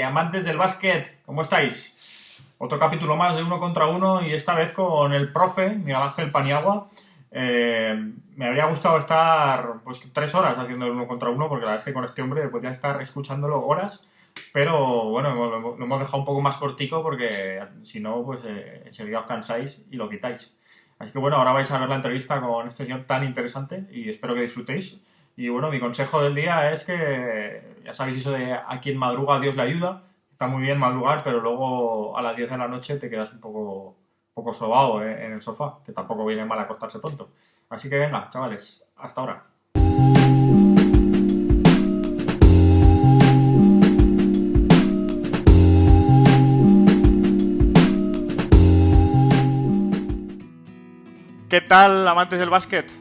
amantes del básquet, ¿cómo estáis? Otro capítulo más de Uno contra Uno y esta vez con el profe Miguel Ángel Paniagua. Me habría gustado estar pues 3 horas haciendo el Uno contra Uno porque la verdad es que con este hombre podría estar escuchándolo horas, pero bueno, lo hemos dejado un poco más cortico porque si no, pues enseguida os cansáis y lo quitáis. Así que bueno, ahora vais a ver la entrevista con este señor tan interesante y espero que disfrutéis. Y bueno, mi consejo del día es que, ya sabéis eso de a quien madruga Dios le ayuda. Está muy bien madrugar, pero luego a las 10 de la noche te quedas un poco sobao en el sofá, que tampoco viene mal acostarse pronto. Así que venga, chavales, hasta ahora. ¿Qué tal, amantes del básquet?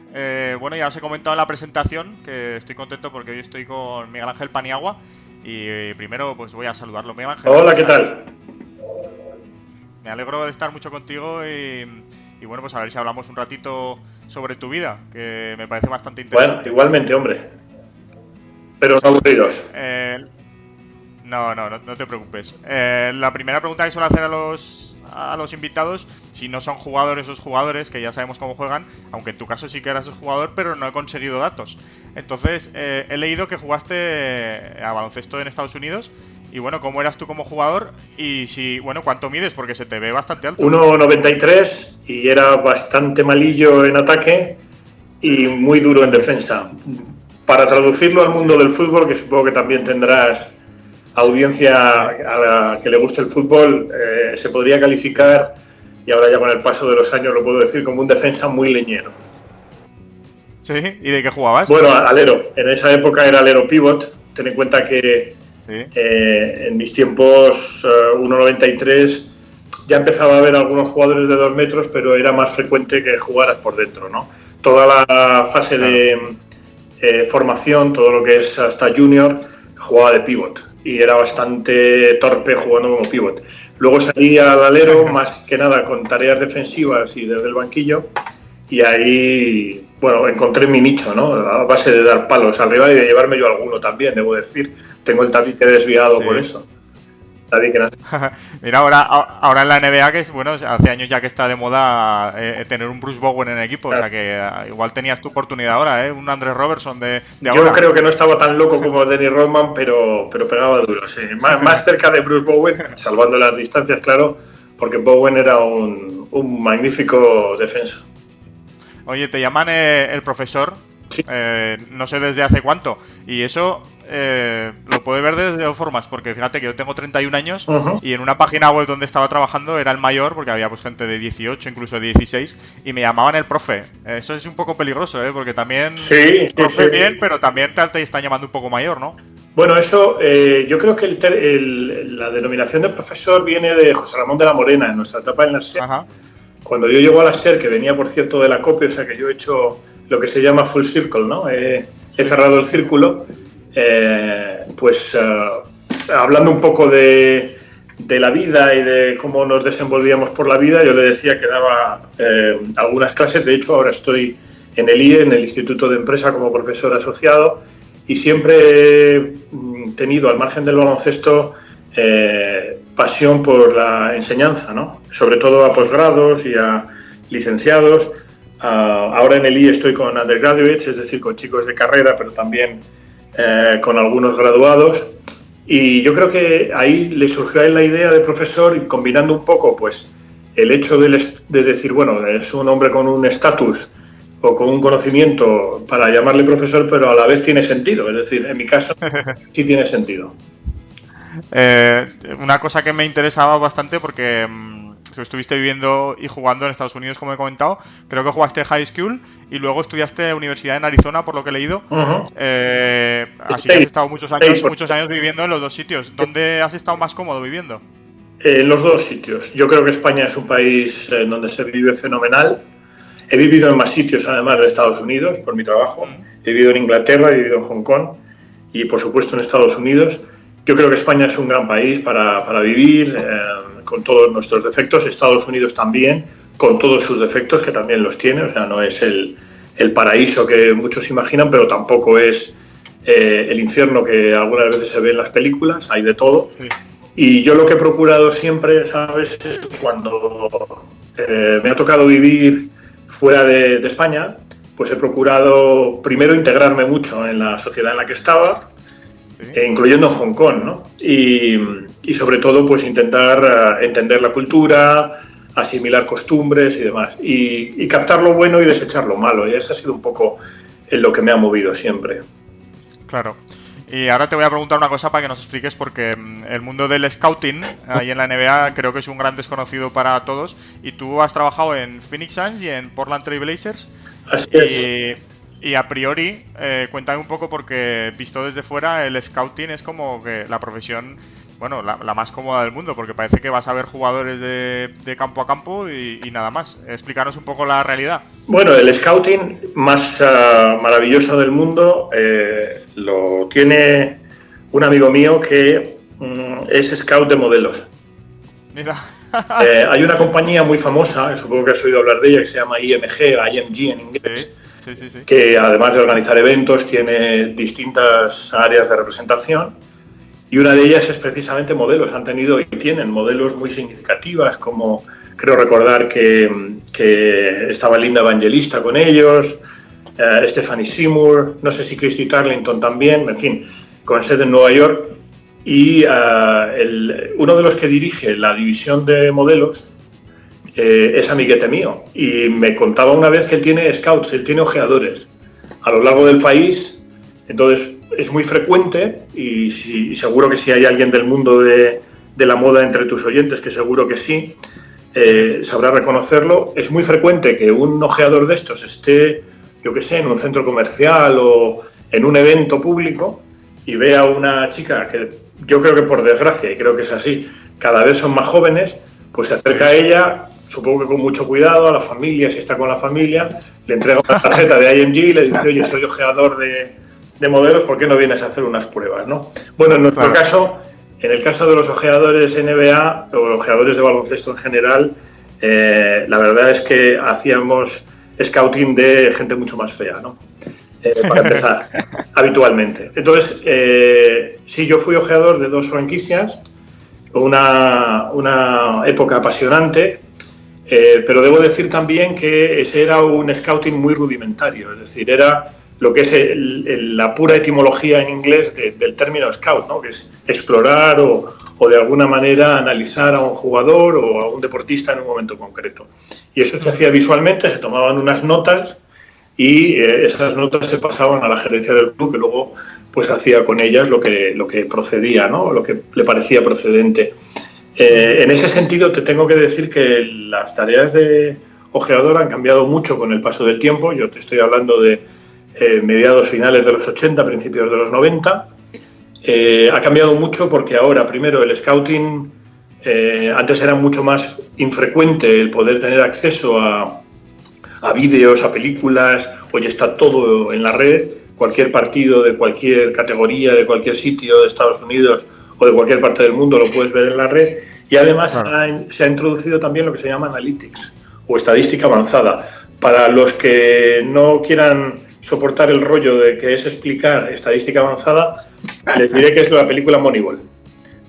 Bueno, ya os he comentado en la presentación que estoy contento porque hoy estoy con Miguel Ángel Paniagua y primero pues voy a saludarlo. Miguel Ángel. Hola, ¿qué tal? Me alegro de estar mucho contigo y bueno, pues a ver si hablamos un ratito sobre tu vida, que me parece bastante interesante. Bueno, igualmente, hombre. Pero no aburridos. No te preocupes. La primera pregunta que suelo hacer a los invitados, si no son jugadores esos jugadores, que ya sabemos cómo juegan, aunque en tu caso sí que eras jugador, pero no he conseguido datos. Entonces, he leído que jugaste a baloncesto en Estados Unidos. Y bueno, ¿cómo eras tú como jugador? Y si, bueno, ¿cuánto mides? Porque se te ve bastante alto. 1,93 y era bastante malillo en ataque y muy duro en defensa. Para traducirlo al mundo del fútbol, que supongo que también tendrás audiencia a la que le guste el fútbol, se podría calificar, y ahora ya con el paso de los años lo puedo decir, como un defensa muy leñero. ¿Sí? ¿Y de qué jugabas? Bueno, alero. En esa época era alero pivot. Ten en cuenta que en mis tiempos 1,93 ya empezaba a haber algunos jugadores de 2 metros, pero era más frecuente que jugaras por dentro, ¿no? Toda la fase de formación, todo lo que es hasta junior, jugaba de pivot y era bastante torpe jugando como pivot. Luego salía al alero, más que nada con tareas defensivas y desde el banquillo, y ahí, bueno, encontré mi nicho, ¿no? A base de dar palos al rival y de llevarme yo alguno también, debo decir. Tengo el tabique desviado por eso. Mira, ahora en la NBA, que es bueno, hace años ya que está de moda tener un Bruce Bowen en el equipo, claro. O sea que igual tenías tu oportunidad ahora, un Andrés Robertson de ahora. Yo creo que no estaba tan loco como Dennis Rodman, pero pegaba duro, sí. Más cerca de Bruce Bowen, salvando las distancias, claro, porque Bowen era un magnífico defensa. Oye, te llaman el profesor, sí. No sé desde hace cuánto, y eso lo puedo ver de 2 formas, porque fíjate que yo tengo 31 años y en una página web donde estaba trabajando era el mayor, porque había pues gente de 18, incluso de 16, y me llamaban el profe. Eso es un poco peligroso, porque también profe bien, pero también te están llamando un poco mayor, ¿no? Bueno, eso yo creo que la denominación de profesor viene de José Ramón de la Morena, en nuestra etapa en la SER. Cuando yo llego a la SER, que venía por cierto de la COPE, o sea que yo he hecho lo que se llama full circle, ¿no? He cerrado el círculo, hablando un poco de la vida y de cómo nos desenvolvíamos por la vida, yo le decía que daba algunas clases. De hecho, ahora estoy en el IE, en el Instituto de Empresa, como profesor asociado, y siempre he tenido, al margen del baloncesto, pasión por la enseñanza, ¿no? Sobre todo a posgrados y a licenciados. Ahora en el IE estoy con undergraduates, es decir, con chicos de carrera, pero también con algunos graduados. Y yo creo que ahí le surgió a él la idea de profesor, y combinando un poco pues el hecho de decir, bueno, es un hombre con un estatus o con un conocimiento para llamarle profesor, pero a la vez tiene sentido. Es decir, en mi caso sí tiene sentido. Una cosa que me interesaba bastante, porque estuviste viviendo y jugando en Estados Unidos, como he comentado, creo que jugaste high school y luego estudiaste universidad en Arizona, por lo que he leído. Así que has estado muchos años viviendo en los 2 sitios. ¿Dónde has estado más cómodo viviendo? En los 2 sitios. Yo creo que España es un país en donde se vive fenomenal. He vivido en más sitios, además de Estados Unidos, por mi trabajo. He vivido en Inglaterra, he vivido en Hong Kong y, por supuesto, en Estados Unidos. Yo creo que España es un gran país para vivir, con todos nuestros defectos. Estados Unidos también, con todos sus defectos, que también los tiene. O sea, no es el paraíso que muchos imaginan, pero tampoco es el infierno que algunas veces se ve en las películas. Hay de todo. Sí. Y yo lo que he procurado siempre, ¿sabes?, es cuando me ha tocado vivir fuera de España, pues he procurado primero integrarme mucho en la sociedad en la que estaba, incluyendo Hong Kong, ¿no? Y sobre todo, pues intentar entender la cultura, asimilar costumbres y demás, y captar lo bueno y desechar lo malo. Y eso ha sido un poco en lo que me ha movido siempre. Claro. Y ahora te voy a preguntar una cosa para que nos expliques, porque el mundo del scouting ahí en la NBA creo que es un gran desconocido para todos. Y tú has trabajado en Phoenix Suns y en Portland Trail Blazers. Así es. Y a priori, cuéntame un poco, porque visto desde fuera, el scouting es como que la profesión, bueno, la más cómoda del mundo, porque parece que vas a ver jugadores de campo a campo y nada más. Explícanos un poco la realidad. Bueno, el scouting más maravilloso del mundo lo tiene un amigo mío que es scout de modelos. Mira. Hay una compañía muy famosa, supongo que has oído hablar de ella, que se llama IMG en inglés. Sí. Que además de organizar eventos tiene distintas áreas de representación, y una de ellas es precisamente modelos. Han tenido y tienen modelos muy significativas, como creo recordar que estaba Linda Evangelista con ellos, Stephanie Seymour, no sé si Christy Turlington también, en fin, con sede en Nueva York. Y uno de los que dirige la división de modelos es amiguete mío, y me contaba una vez que él tiene scouts, él tiene ojeadores a lo largo del país. Entonces es muy frecuente, y seguro que si hay alguien del mundo de la moda entre tus oyentes, que seguro que sí, sabrá reconocerlo. Es muy frecuente que un ojeador de estos esté, yo qué sé, en un centro comercial o en un evento público y vea a una chica que yo creo que, por desgracia, y creo que es así, cada vez son más jóvenes, pues se acerca a ella, supongo que con mucho cuidado, a la familia, si está con la familia, le entrega una tarjeta de IMG y le dice: oye, soy ojeador de modelos, ¿por qué no vienes a hacer unas pruebas, ¿no? Bueno, en nuestro caso, en el caso de los ojeadores NBA o ojeadores de baloncesto en general, la verdad es que hacíamos scouting de gente mucho más fea, ¿no? Para empezar, habitualmente. Entonces, sí, yo fui ojeador de 2 franquicias, una época apasionante, pero debo decir también que ese era un scouting muy rudimentario, es decir, era lo que es la pura etimología en inglés del término scout, ¿no? Que es explorar o de alguna manera analizar a un jugador o a un deportista en un momento concreto. Y eso se hacía visualmente, se tomaban unas notas, y esas notas se pasaban a la gerencia del club, que luego pues hacía con ellas lo que procedía, ¿no? Lo que le parecía procedente. En ese sentido, te tengo que decir que las tareas de ojeador han cambiado mucho con el paso del tiempo. Yo te estoy hablando de mediados, finales de los 80, principios de los 90. Ha cambiado mucho porque ahora, primero, el scouting, antes era mucho más infrecuente el poder tener acceso a vídeos, a películas. Hoy está todo en la red. Cualquier partido de cualquier categoría, de cualquier sitio de Estados Unidos o de cualquier parte del mundo lo puedes ver en la red. Y además se ha introducido también lo que se llama analytics o estadística avanzada. Para los que no quieran soportar el rollo de que es explicar estadística avanzada, les diré que es la película Moneyball.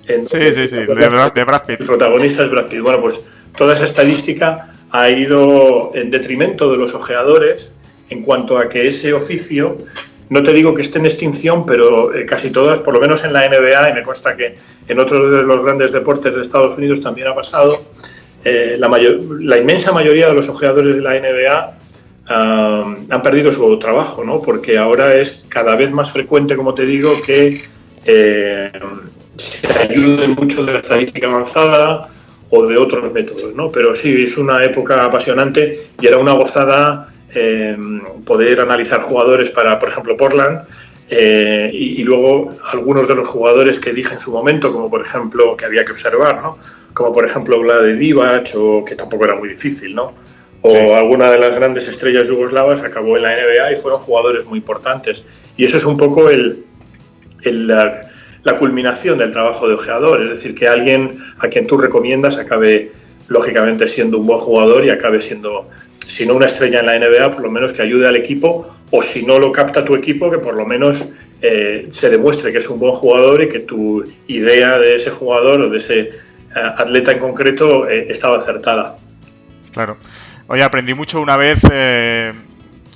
Entonces, sí, de Brad Pitt. El protagonista es Brad Pitt. Bueno, pues toda esa estadística ha ido en detrimento de los ojeadores, en cuanto a que ese oficio, no te digo que esté en extinción, pero casi todas, por lo menos en la NBA, y me consta que en otros de los grandes deportes de Estados Unidos también ha pasado, la inmensa mayoría de los ojeadores de la NBA han perdido su trabajo, ¿no? Porque ahora es cada vez más frecuente, como te digo, que se ayude mucho de la estadística avanzada o de otros métodos, ¿no? Pero sí, es una época apasionante y era una gozada poder analizar jugadores para, por ejemplo, Portland, y luego algunos de los jugadores que dije en su momento, como por ejemplo, que había que observar, ¿no? Como por ejemplo Vlade Divac, o que tampoco era muy difícil, ¿no? O sí, alguna de las grandes estrellas yugoslavas acabó en la NBA y fueron jugadores muy importantes. Y eso es un poco la culminación del trabajo de ojeador, es decir, que alguien a quien tú recomiendas acabe lógicamente siendo un buen jugador y acabe siendo, si no una estrella en la NBA, por lo menos que ayude al equipo, o si no lo capta tu equipo, que por lo menos se demuestre que es un buen jugador y que tu idea de ese jugador o de ese atleta en concreto estaba acertada. Claro. Oye, aprendí mucho una vez,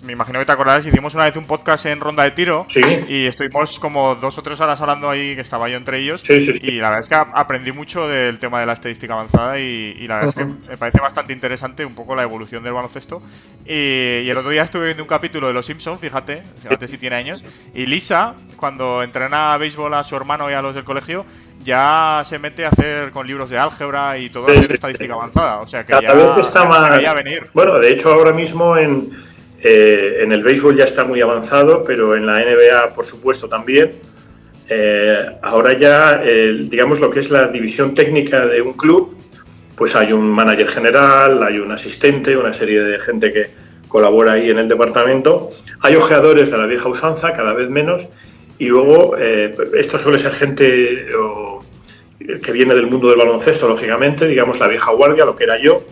me imagino que te acordarás, hicimos una vez un podcast en Ronda de Tiro, sí, y estuvimos como 2 o 3 horas hablando ahí, que estaba yo entre ellos, sí, sí, sí. Y la verdad es que aprendí mucho del tema de la estadística avanzada y la verdad es que me parece bastante interesante un poco la evolución del baloncesto. Y el otro día estuve viendo un capítulo de Los Simpsons, fíjate si tiene años, y Lisa, cuando entrena a béisbol a su hermano y a los del colegio, ya se mete a hacer con libros de álgebra y todo, a hacer estadística avanzada. O sea que cada vez está más. Venir. Bueno, de hecho, ahora mismo en el béisbol ya está muy avanzado, pero en la NBA, por supuesto, también. Ahora ya, digamos, lo que es la división técnica de un club, pues hay un manager general, hay un asistente, una serie de gente que colabora ahí en el departamento. Hay ojeadores de la vieja usanza, cada vez menos, y luego esto suele ser gente que viene del mundo del baloncesto, lógicamente, digamos la vieja guardia, lo que era yo.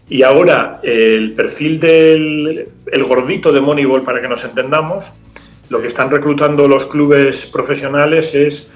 Y ahora el perfil del gordito de Moneyball, para que nos entendamos, lo que están reclutando los clubes profesionales es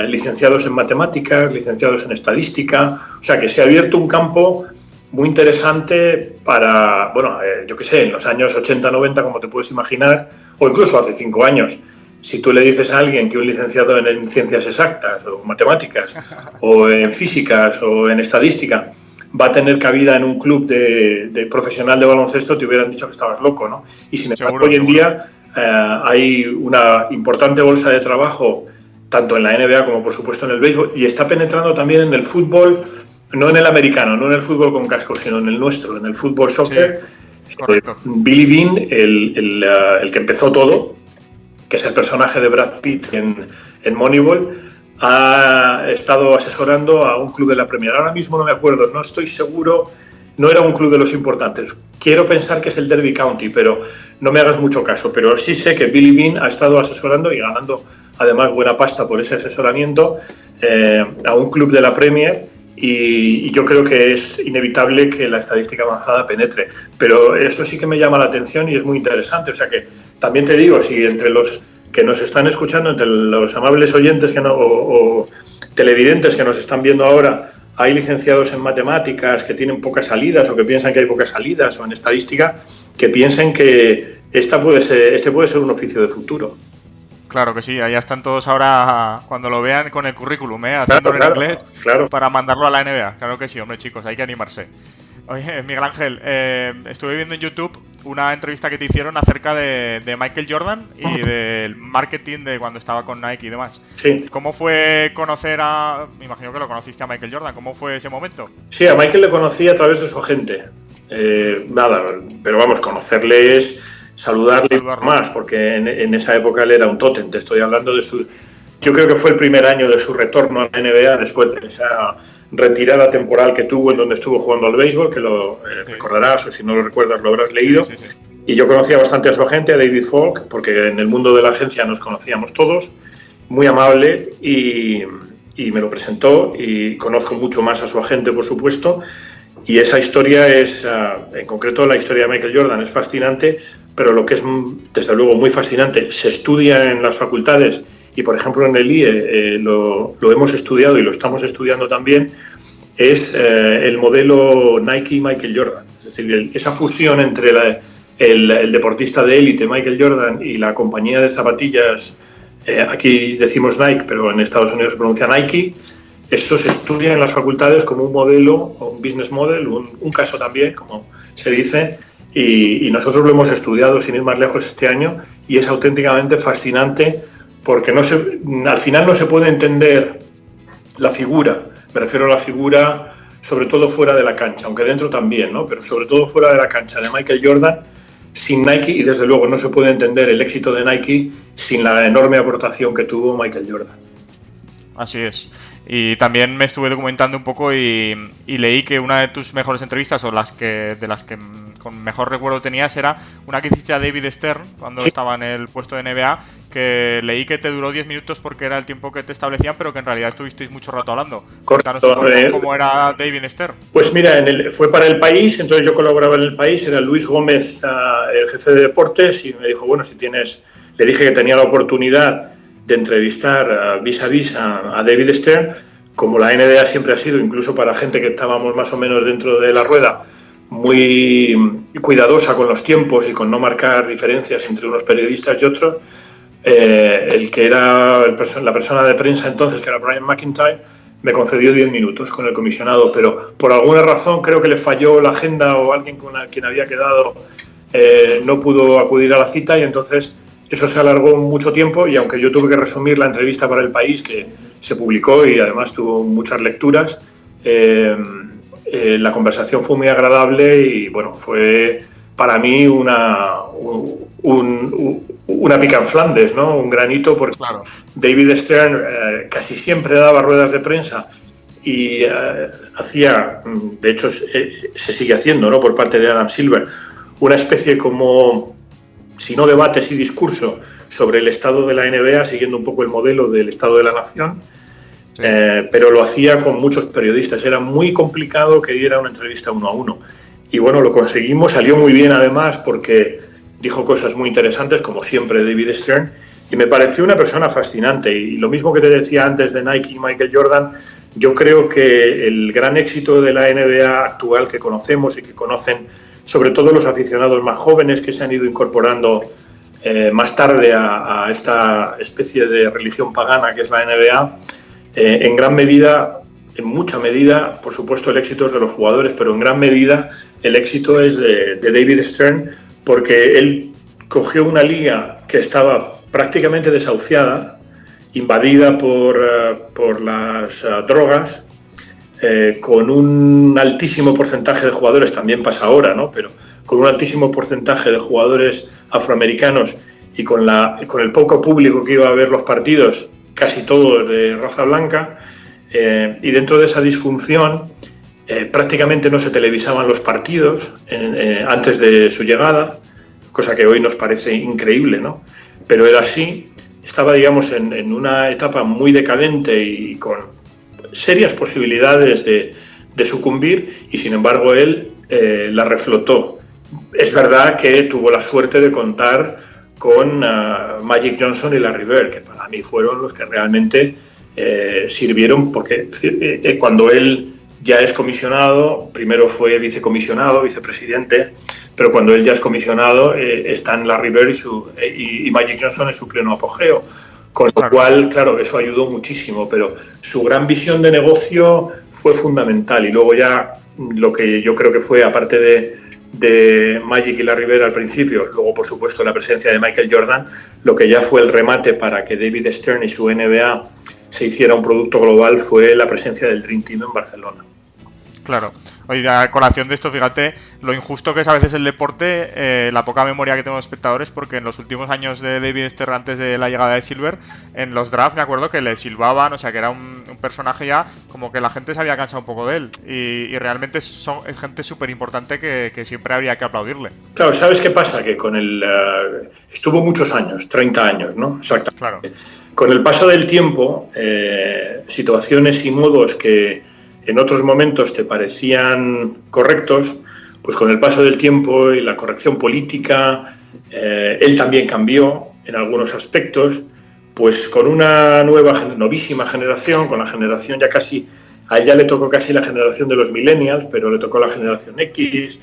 licenciados en matemáticas, licenciados en estadística, o sea que se ha abierto un campo muy interesante para, bueno, yo qué sé, en los años 80-90, como te puedes imaginar, o incluso hace 5 años, si tú le dices a alguien que un licenciado en ciencias exactas o matemáticas o en físicas o en estadística va a tener cabida en un club de profesional de baloncesto, te hubieran dicho que estabas loco, ¿no? Y sin embargo, hoy en día hay una importante bolsa de trabajo, tanto en la NBA como por supuesto en el béisbol, y está penetrando también en el fútbol, no en el americano, no en el fútbol con casco, sino en el nuestro, en el fútbol soccer. Sí, correcto. Billy Bean, el que empezó todo, que es el personaje de Brad Pitt en Moneyball, ha estado asesorando a un club de la Premier. Ahora mismo no me acuerdo, no estoy seguro, no era un club de los importantes. Quiero pensar que es el Derby County, pero no me hagas mucho caso. Pero sí sé que Billy Bean ha estado asesorando y ganando además buena pasta por ese asesoramiento a un club de la Premier, y yo creo que es inevitable que la estadística avanzada penetre. Pero eso sí que me llama la atención y es muy interesante. O sea que también te digo, si entre los que nos están escuchando, entre los amables oyentes o televidentes que nos están viendo ahora, hay licenciados en matemáticas que tienen pocas salidas o que piensan que hay pocas salidas, o en estadística, que piensen que este puede ser un oficio de futuro. Claro que sí, allá están todos ahora, cuando lo vean, con el currículum, haciéndolo en inglés, para mandarlo a la NBA. Claro que sí, hombre, chicos, hay que animarse. Oye, Miguel Ángel, estuve viendo en YouTube una entrevista que te hicieron acerca de Michael Jordan y del marketing de cuando estaba con Nike y demás. Sí. ¿Cómo fue conocer me imagino que lo conociste a Michael Jordan, ¿cómo fue ese momento? Sí, a Michael le conocí a través de su agente. Nada, pero vamos, conocerle es saludarle más, porque en esa época él era un tótem. Te estoy hablando de yo creo que fue el primer año de su retorno a la NBA, después de esa retirada temporal que tuvo, en donde estuvo jugando al béisbol, que lo recordarás, o si no lo recuerdas lo habrás leído. Sí. Y yo conocía bastante a su agente, a David Falk, porque en el mundo de la agencia nos conocíamos todos, muy amable, y me lo presentó, y conozco mucho más a su agente, por supuesto, y esa historia es, en concreto la historia de Michael Jordan, es fascinante, pero lo que es desde luego muy fascinante, se estudia en las facultades, y por ejemplo en el IE lo hemos estudiado y lo estamos estudiando también, es el modelo Nike Michael Jordan. Es decir, esa fusión entre el deportista de élite Michael Jordan y la compañía de zapatillas, aquí decimos Nike, pero en Estados Unidos se pronuncia Nike. Esto se estudia en las facultades como un modelo, o un business model, un caso también, como se dice, y nosotros lo hemos estudiado sin ir más lejos este año, y es auténticamente fascinante, porque al final no se puede entender la figura, me refiero a la figura sobre todo fuera de la cancha, aunque dentro también, ¿no? Pero sobre todo fuera de la cancha, de Michael Jordan, sin Nike, y desde luego no se puede entender el éxito de Nike sin la enorme aportación que tuvo Michael Jordan. Así es. Y también me estuve documentando un poco y leí que una de tus mejores entrevistas, o de las que con mejor recuerdo tenías, era una que hiciste a David Stern cuando estaba en el puesto de NBA, que leí que te duró 10 minutos porque era el tiempo que te establecían, pero que en realidad estuvisteis mucho rato hablando. Cuéntanos un poco cómo era David Stern. Pues mira, fue para El País, entonces yo colaboraba en El País, era Luis Gómez, el jefe de deportes, y me dijo, bueno, le dije que tenía la oportunidad de entrevistar vis a vis a David Stern, como la NBA siempre ha sido, incluso para gente que estábamos más o menos dentro de la rueda, muy cuidadosa con los tiempos y con no marcar diferencias entre unos periodistas y otros, el que era la persona de prensa entonces, que era Brian McIntyre, me concedió 10 minutos con el comisionado, pero por alguna razón creo que le falló la agenda o alguien con quien había quedado no pudo acudir a la cita, y entonces eso se alargó mucho tiempo, y aunque yo tuve que resumir la entrevista para El País, que se publicó y además tuvo muchas lecturas, la conversación fue muy agradable y bueno, fue para mí una pica en Flandes, ¿no? Un granito, porque claro, David Stern casi siempre daba ruedas de prensa y hacía, de hecho se sigue haciendo, ¿no?, por parte de Adam Silver, una especie como, si no debate, sí discurso sobre el estado de la NBA, siguiendo un poco el modelo del Estado de la Nación, sí. Pero lo hacía con muchos periodistas. Era muy complicado que diera una entrevista uno a uno. Y bueno, lo conseguimos, salió muy bien además, porque dijo cosas muy interesantes, como siempre David Stern, y me pareció una persona fascinante. Y lo mismo que te decía antes de Nike y Michael Jordan, yo creo que el gran éxito de la NBA actual que conocemos y que conocen sobre todo los aficionados más jóvenes que se han ido incorporando más tarde a esta especie de religión pagana que es la NBA, en gran medida, en mucha medida, por supuesto el éxito es de los jugadores, pero en gran medida el éxito es de David Stern, porque él cogió una liga que estaba prácticamente desahuciada, invadida por las drogas, con un altísimo porcentaje de jugadores, también pasa ahora, ¿no?, pero con un altísimo porcentaje de jugadores afroamericanos y con el poco público que iba a ver los partidos, casi todo de raza blanca, y dentro de esa disfunción prácticamente no se televisaban los partidos antes de su llegada, cosa que hoy nos parece increíble, ¿no? Pero era así, estaba, digamos, en una etapa muy decadente y con serias posibilidades de sucumbir, y sin embargo él la reflotó. Es verdad que tuvo la suerte de contar con Magic Johnson y Larry Bird, que para mí fueron los que realmente sirvieron, porque cuando él ya es comisionado, primero fue vicecomisionado, vicepresidente, pero cuando él ya es comisionado están Larry Bird y Magic Johnson en su pleno apogeo. Con lo cual, claro, eso ayudó muchísimo, pero su gran visión de negocio fue fundamental. Y luego ya lo que yo creo que fue, aparte de Magic y Larry Bird al principio, luego por supuesto la presencia de Michael Jordan, lo que ya fue el remate para que David Stern y su NBA se hiciera un producto global fue la presencia del Dream Team en Barcelona. Claro. Oye, a colación de esto, fíjate lo injusto que es a veces el deporte, la poca memoria que tengo de espectadores, porque en los últimos años de David Stern, antes de la llegada de Silver, en los drafts me acuerdo que le silbaban, o sea que era un personaje ya como que la gente se había cansado un poco de él, y realmente es gente súper importante que siempre habría que aplaudirle. Claro, ¿sabes qué pasa? Que con estuvo muchos años, 30 años, ¿no? Exactamente. Claro. Con el paso del tiempo, situaciones y modos que en otros momentos te parecían correctos, pues con el paso del tiempo y la corrección política, él también cambió en algunos aspectos, pues con una novísima generación, con la generación ya casi, a él ya le tocó casi la generación de los millennials, pero le tocó la generación X,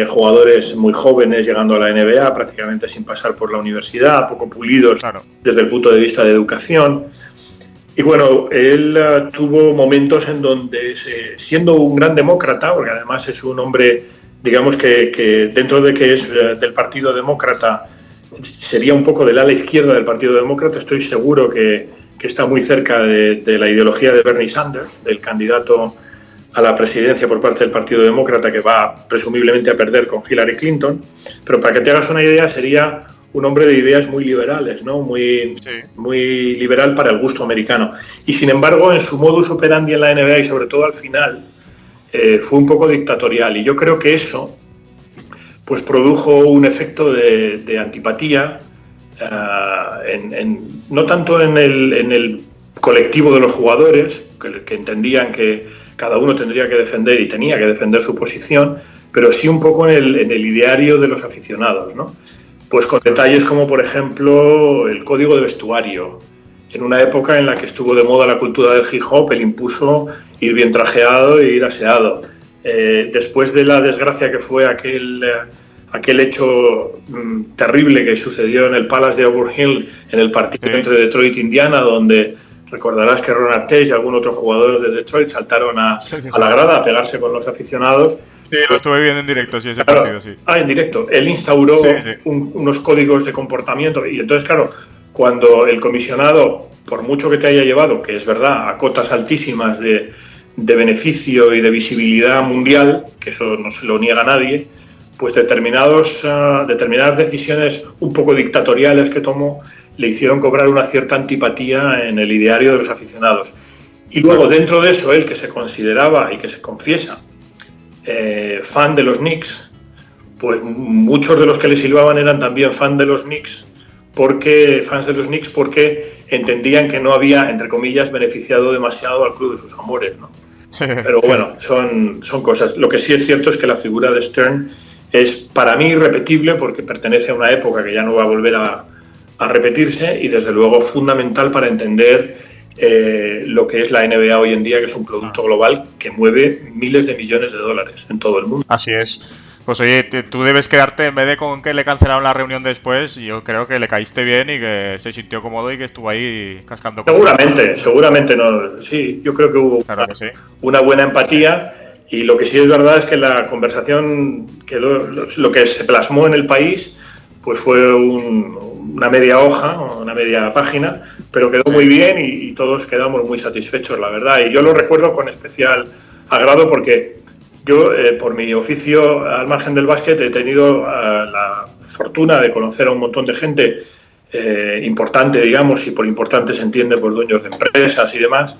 jugadores muy jóvenes llegando a la NBA, prácticamente sin pasar por la universidad, poco pulidos, claro, desde el punto de vista de educación. Y bueno, él tuvo momentos en donde, siendo un gran demócrata, porque además es un hombre, digamos que dentro de que es del Partido Demócrata, sería un poco del ala izquierda del Partido Demócrata, estoy seguro que está muy cerca de la ideología de Bernie Sanders, del candidato a la presidencia por parte del Partido Demócrata, que va presumiblemente a perder con Hillary Clinton. Pero para que te hagas una idea, sería un hombre de ideas muy liberales, ¿no? Muy liberal para el gusto americano. Y sin embargo, en su modus operandi en la NBA y sobre todo al final, fue un poco dictatorial. Y yo creo que eso pues produjo un efecto de antipatía, no tanto en el colectivo de los jugadores, que entendían que cada uno tendría que defender y tenía que defender su posición, pero sí un poco en el ideario de los aficionados, ¿no? Pues con detalles como, por ejemplo, el código de vestuario, en una época en la que estuvo de moda la cultura del hip hop, él impuso ir bien trajeado e ir aseado. Después de la desgracia que fue aquel hecho terrible que sucedió en el Palace de Auburn Hill en el partido entre Detroit e Indiana, donde recordarás que Ron Artest y algún otro jugador de Detroit saltaron a la grada a pegarse con los aficionados. Sí, lo estuve viendo en directo, sí, ese partido, sí. En directo. Él instauró unos códigos de comportamiento y entonces, claro, cuando el comisionado, por mucho que te haya llevado, que es verdad, a cotas altísimas de beneficio y de visibilidad mundial, que eso no se lo niega a nadie, pues determinadas decisiones un poco dictatoriales que tomó le hicieron cobrar una cierta antipatía en el ideario de los aficionados. Y luego, dentro de eso, él, que se consideraba y que se confiesa fan de los Knicks, pues muchos de los que le silbaban eran también fans de los Knicks porque entendían que no había, entre comillas, beneficiado demasiado al club de sus amores, ¿no? Pero bueno, son cosas. Lo que sí es cierto es que la figura de Stern es para mí irrepetible porque pertenece a una época que ya no va a volver a repetirse y desde luego fundamental para entender lo que es la NBA hoy en día, que es un producto global que mueve miles de millones de dólares en todo el mundo. Así es. Pues oye, tú debes quedarte, en vez de con que le cancelaron la reunión después, yo creo que le caíste bien y que se sintió cómodo y que estuvo ahí cascando. Seguramente no. Sí, yo creo que hubo una buena empatía y lo que sí es verdad es que la conversación quedó, lo que se plasmó en el país, pues fue una media hoja, una media página, pero quedó muy bien y todos quedamos muy satisfechos, la verdad. Y yo lo recuerdo con especial agrado porque yo, por mi oficio, al margen del básquet, he tenido la fortuna de conocer a un montón de gente importante, digamos, y por importante se entiende por dueños de empresas y demás,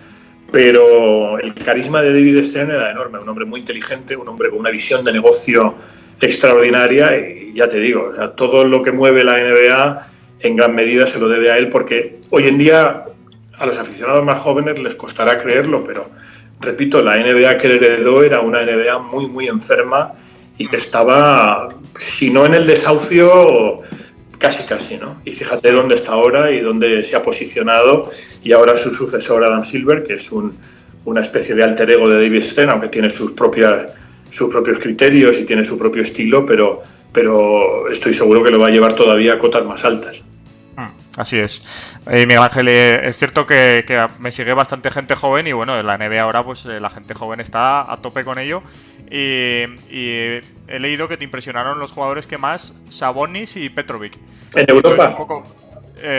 pero el carisma de David Stern era enorme, un hombre muy inteligente, un hombre con una visión de negocio extraordinaria y ya te digo, o sea, todo lo que mueve la NBA en gran medida se lo debe a él porque hoy en día a los aficionados más jóvenes les costará creerlo, pero repito, la NBA que heredó era una NBA muy muy enferma y que estaba, si no en el desahucio, casi, ¿no? Y fíjate dónde está ahora y dónde se ha posicionado y ahora su sucesor Adam Silver, que es una especie de alter ego de David Stern, aunque tiene sus propios criterios y tiene su propio estilo, pero estoy seguro que lo va a llevar todavía a cotas más altas. Así es. Miguel Ángel, es cierto que me sigue bastante gente joven y bueno, en la NBA ahora pues la gente joven está a tope con ello y he leído que te impresionaron los jugadores que más, Sabonis y Petrovic. ¿En Europa?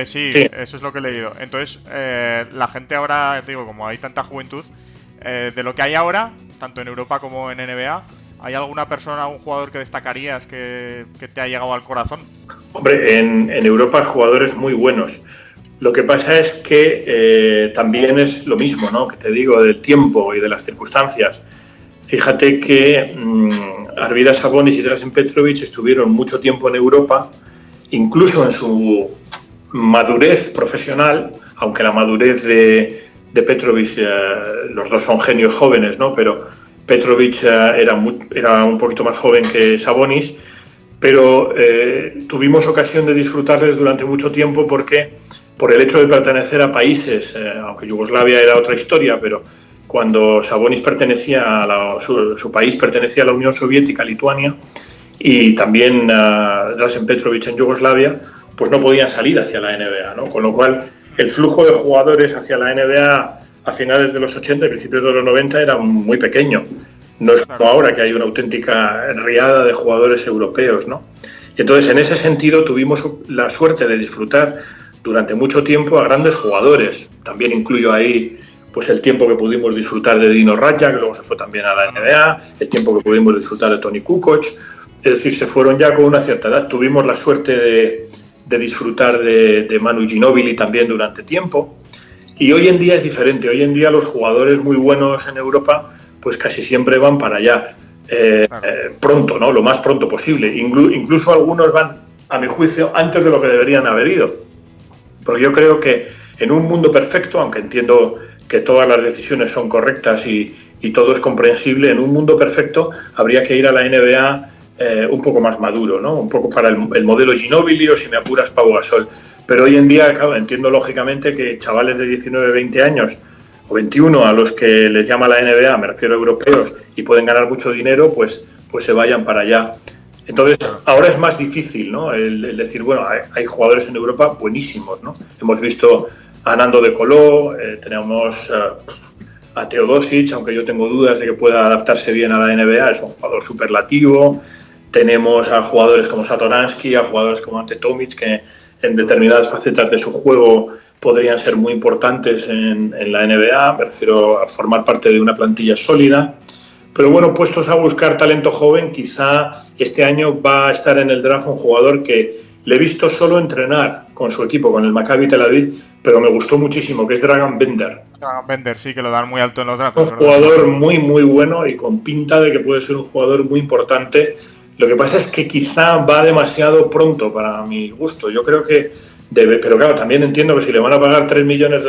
Sí, eso es lo que he leído. Entonces, la gente ahora, te digo, como hay tanta juventud, de lo que hay ahora, tanto en Europa como en NBA, ¿hay alguna persona, un jugador que destacarías que te ha llegado al corazón? Hombre, en Europa hay jugadores muy buenos. Lo que pasa es que también es lo mismo, ¿no? Que te digo, del tiempo y de las circunstancias. Fíjate que Arvydas Sabonis y Dražen Petrovic estuvieron mucho tiempo en Europa, incluso en su madurez profesional, aunque la madurez de Petrovic, los dos son genios jóvenes, ¿no? Pero Petrovic era un poquito más joven que Sabonis, pero tuvimos ocasión de disfrutarles durante mucho tiempo porque por el hecho de pertenecer a países, aunque Yugoslavia era otra historia, pero cuando Sabonis pertenecía su país pertenecía a la Unión Soviética, Lituania, y también Dražen Petrovic en Yugoslavia, pues no podían salir hacia la NBA, ¿no? Con lo cual el flujo de jugadores hacia la NBA a finales de los 80 y principios de los 90 era muy pequeño. No es como ahora que hay una auténtica riada de jugadores europeos, ¿no? Y entonces en ese sentido tuvimos la suerte de disfrutar durante mucho tiempo a grandes jugadores. También incluyo ahí pues el tiempo que pudimos disfrutar de Dino Radja, que luego se fue también a la NBA, el tiempo que pudimos disfrutar de Toni Kukoc. Es decir, se fueron ya con una cierta edad. Tuvimos la suerte de disfrutar de Manu Ginóbili también durante tiempo. Y hoy en día es diferente. Hoy en día los jugadores muy buenos en Europa pues casi siempre van para allá pronto, ¿no? Lo más pronto posible. Incluso algunos van, a mi juicio, antes de lo que deberían haber ido. Porque yo creo que en un mundo perfecto, aunque entiendo que todas las decisiones son correctas y todo es comprensible, en un mundo perfecto habría que ir a la NBA un poco más maduro, ¿no? Un poco para el modelo Ginóbili o, si me apuras, Pau Gasol. pero hoy en día, claro, entiendo lógicamente que chavales de 19, 20 años o 21 a los que les llama la NBA, me refiero a europeos, y pueden ganar mucho dinero, pues se vayan para allá. Entonces, ahora es más difícil, ¿no? El decir, bueno, hay jugadores en Europa buenísimos, ¿no? Hemos visto a Nando de Coló, tenemos a Teodosic, aunque yo tengo dudas de que pueda adaptarse bien a la NBA, es un jugador superlativo. Tenemos a jugadores como Satoransky, a jugadores como Ante Tomic, que en determinadas facetas de su juego podrían ser muy importantes en la NBA, me refiero a formar parte de una plantilla sólida. Pero bueno, puestos a buscar talento joven, quizá este año va a estar en el draft un jugador que le he visto solo entrenar con su equipo, con el Maccabi Tel Aviv, pero me gustó muchísimo, que es Dragan Bender. Dragan Bender, sí, que lo dan muy alto en los drafts. Un jugador muy, muy bueno y con pinta de que puede ser un jugador muy importante. Lo que pasa es que quizá va demasiado pronto para mi gusto. Yo creo que debe, pero claro, también entiendo que si le van a pagar $3 millones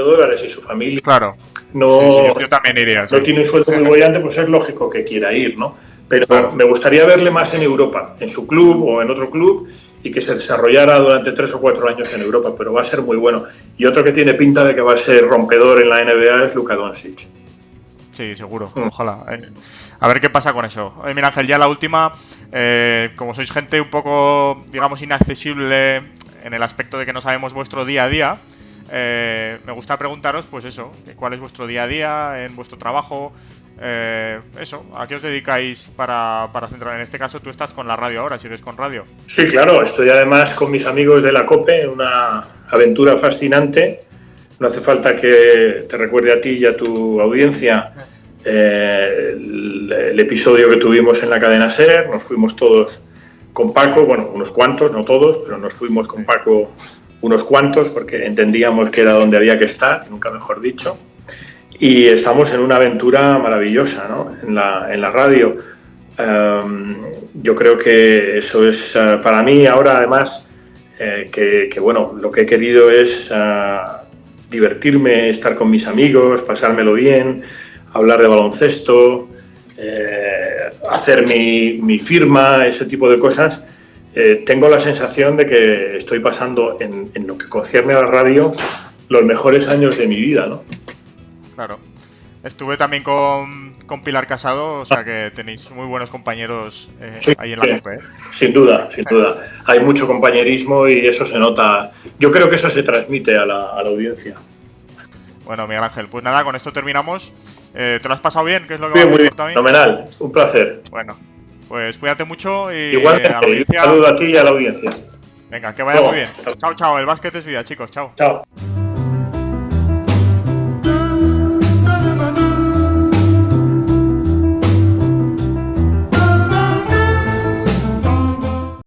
y su familia claro. no, Sí, yo también iría. no tiene un sueldo muy bollante, pues es lógico que quiera ir, ¿no? Pero claro, me gustaría verle más en Europa, en su club o en otro club, y que se desarrollara durante 3 o 4 años en Europa, pero va a ser muy bueno. Y otro que tiene pinta de que va a ser rompedor en la NBA es Luka Doncic. Sí, seguro, ojalá. A ver qué pasa con eso. Mira, Ángel, ya la última, como sois gente un poco, digamos, inaccesible en el aspecto de que no sabemos vuestro día a día, me gusta preguntaros, pues eso, ¿cuál es vuestro día a día en vuestro trabajo? Eso, ¿a qué os dedicáis para centrar? En este caso tú estás con la radio ahora, ¿sigues con radio? Sí, claro, estoy además con mis amigos de la COPE en una aventura fascinante. No hace falta que te recuerde a ti y a tu audiencia el episodio que tuvimos en la cadena SER. Nos fuimos todos con Paco, bueno, unos cuantos, no todos, pero nos fuimos con Paco unos cuantos porque entendíamos que era donde había que estar, nunca mejor dicho. Y estamos en una aventura maravillosa, ¿no? En la radio. Yo creo que eso es para mí ahora, además, que bueno, lo que he querido es divertirme, estar con mis amigos, pasármelo bien, hablar de baloncesto, hacer mi firma, ese tipo de cosas. Tengo la sensación de que estoy pasando en lo que concierne a la radio los mejores años de mi vida, ¿no? Claro. Estuve también con Pilar Casado, o sea que tenéis muy buenos compañeros sí, ahí en la COPE, ¿eh? Sin duda, sin duda. Hay mucho compañerismo y eso se nota. Yo creo que eso se transmite a la audiencia. Bueno, Miguel Ángel, pues nada, con esto terminamos. ¿Te lo has pasado bien? ¿Qué es lo que Bien, me muy bien, importa a mí? fenomenal. Un placer. Bueno, pues cuídate mucho y igualmente, a la audiencia... un saludo a ti y a la audiencia. Venga, que vaya muy bien. Chao, chao. El básquet es vida, chicos. Chao. Chao.